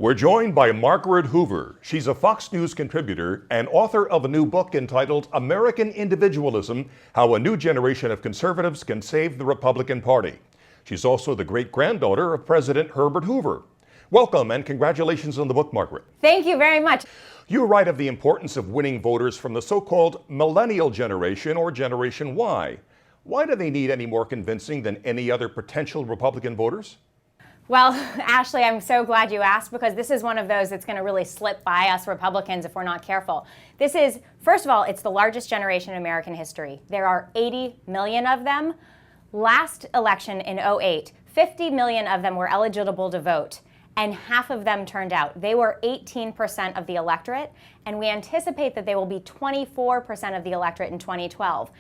We're joined by Margaret Hoover. She's a Fox News contributor and author of a new book entitled American Individualism: How a New Generation of Conservatives Can Save the Republican Party. She's also the great-granddaughter of President Herbert Hoover. Welcome and congratulations on the book, Margaret. Thank you very much. You write of the importance of winning voters from the so-called millennial generation or Generation Y. Why do they need any more convincing than any other potential Republican voters? Well, Ashley, I'm so glad you asked, because this is one of those that's going to really slip by us Republicans if we're not careful. This is, first of all, it's the largest generation in American history. There are 80 million of them. Last election in 2008, 50 million of them were eligible to vote, and half of them turned out. They were 18% of the electorate, and we anticipate that they will be 24% of the electorate in 2012.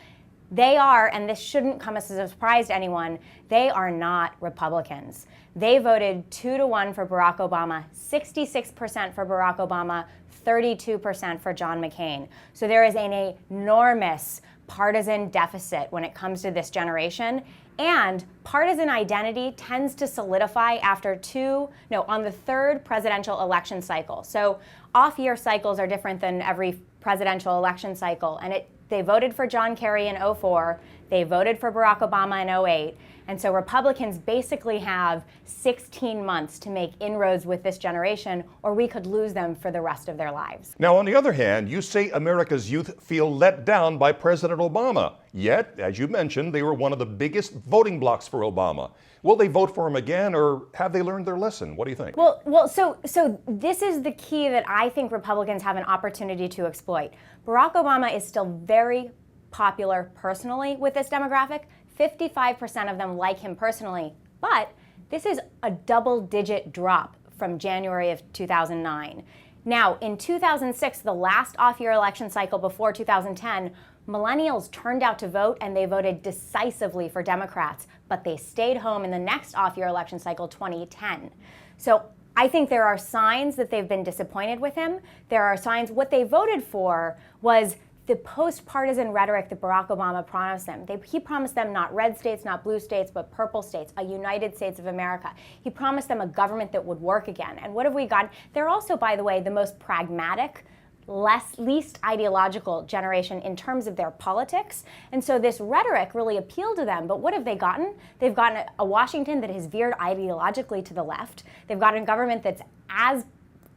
They are, and this shouldn't come as a surprise to anyone, they are not Republicans. They voted 2-1 for Barack Obama, 66% for Barack Obama, 32% for John McCain. So there is an enormous partisan deficit when it comes to this generation. And partisan identity tends to solidify on the third presidential election cycle. So off-year cycles are different than every presidential election cycle. And they voted for John Kerry in 2004, they voted for Barack Obama in 2008, and so Republicans basically have 16 months to make inroads with this generation, or we could lose them for the rest of their lives. Now, on the other hand, you say America's youth feel let down by President Obama. Yet, as you mentioned, they were one of the biggest voting blocs for Obama. Will they vote for him again, or have they learned their lesson? What do you think? So this is the key that I think Republicans have an opportunity to exploit. Barack Obama is still very popular personally with this demographic. 55% of them like him personally, but this is a double-digit drop from January of 2009. Now, in 2006, the last off-year election cycle before 2010, millennials turned out to vote, and they voted decisively for Democrats, but they stayed home in the next off-year election cycle, 2010. So I think there are signs that they've been disappointed with him. There are signs what they voted for was the post-partisan rhetoric that Barack Obama promised them. He promised them not red states, not blue states, but purple states, a United States of America. He promised them a government that would work again. And what have we gotten? They're also, by the way, the most pragmatic, least ideological generation in terms of their politics. And so this rhetoric really appealed to them. But what have they gotten? They've gotten a Washington that has veered ideologically to the left. They've gotten a government that's as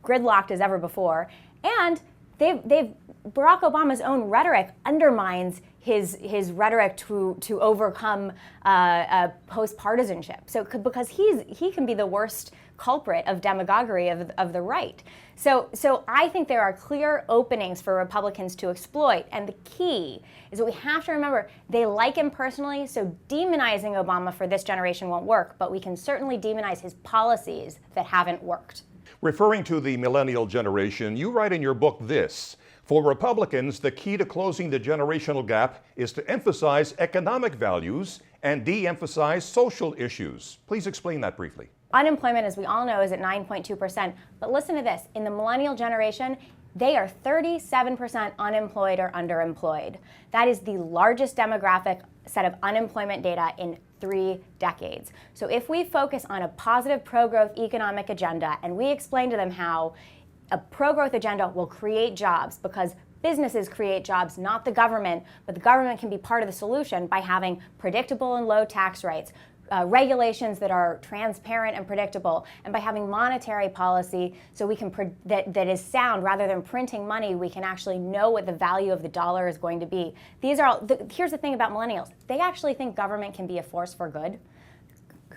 gridlocked as ever before. And Barack Obama's own rhetoric undermines his rhetoric to overcome post-partisanship. So because he can be the worst culprit of demagoguery of the right. So I think there are clear openings for Republicans to exploit, and the key is that we have to remember they like him personally, so demonizing Obama for this generation won't work, but we can certainly demonize his policies that haven't worked. Referring to the millennial generation, you write in your book this: for Republicans, the key to closing the generational gap is to emphasize economic values and de-emphasize social issues. Please explain that briefly. Unemployment, as we all know, is at 9.2%. But listen to this. In the millennial generation, they are 37% unemployed or underemployed. That is the largest demographic set of unemployment data in 3 decades. So if we focus on a positive pro-growth economic agenda, and we explain to them how a pro-growth agenda will create jobs, because businesses create jobs, not the government, but the government can be part of the solution by having predictable and low tax rates, regulations that are transparent and predictable, and by having monetary policy so we can that is sound. Rather than printing money, we can actually know what the value of the dollar is going to be. Here's the thing about millennials. They actually think government can be a force for good.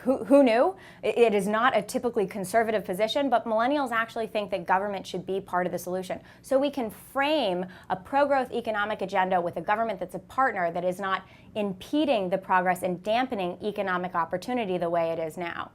Who knew? It is not a typically conservative position, but millennials actually think that government should be part of the solution. So we can frame a pro-growth economic agenda with a government that's a partner, that is not impeding the progress and dampening economic opportunity the way it is now.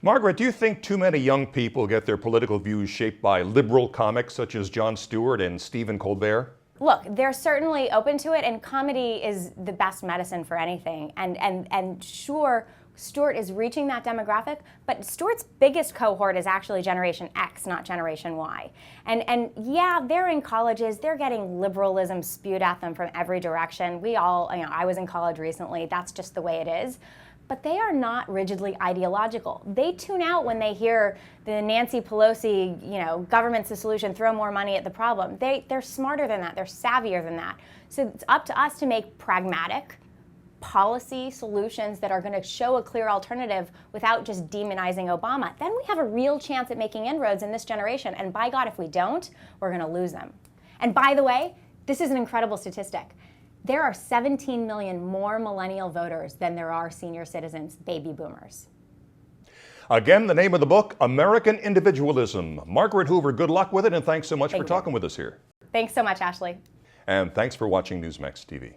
Margaret, do you think too many young people get their political views shaped by liberal comics such as Jon Stewart and Stephen Colbert? Look, they're certainly open to it, and comedy is the best medicine for anything. And sure, Stewart is reaching that demographic, but Stewart's biggest cohort is actually Generation X, not Generation Y. And yeah, they're in colleges, they're getting liberalism spewed at them from every direction. We all, I was in college recently, that's just the way it is. but they are not rigidly ideological. They tune out when they hear the Nancy Pelosi, government's the solution, throw more money at the problem. They're smarter than that. They're savvier than that. So it's up to us to make pragmatic policy solutions that are going to show a clear alternative without just demonizing Obama. Then we have a real chance at making inroads in this generation. And by God, if we don't, we're going to lose them. And by the way, this is an incredible statistic. There are 17 million more millennial voters than there are senior citizens, baby boomers. Again, the name of the book, American Individualism. Margaret Hoover, good luck with it, and thanks so much for talking with us here. Thanks so much, Ashley. And thanks for watching Newsmax TV.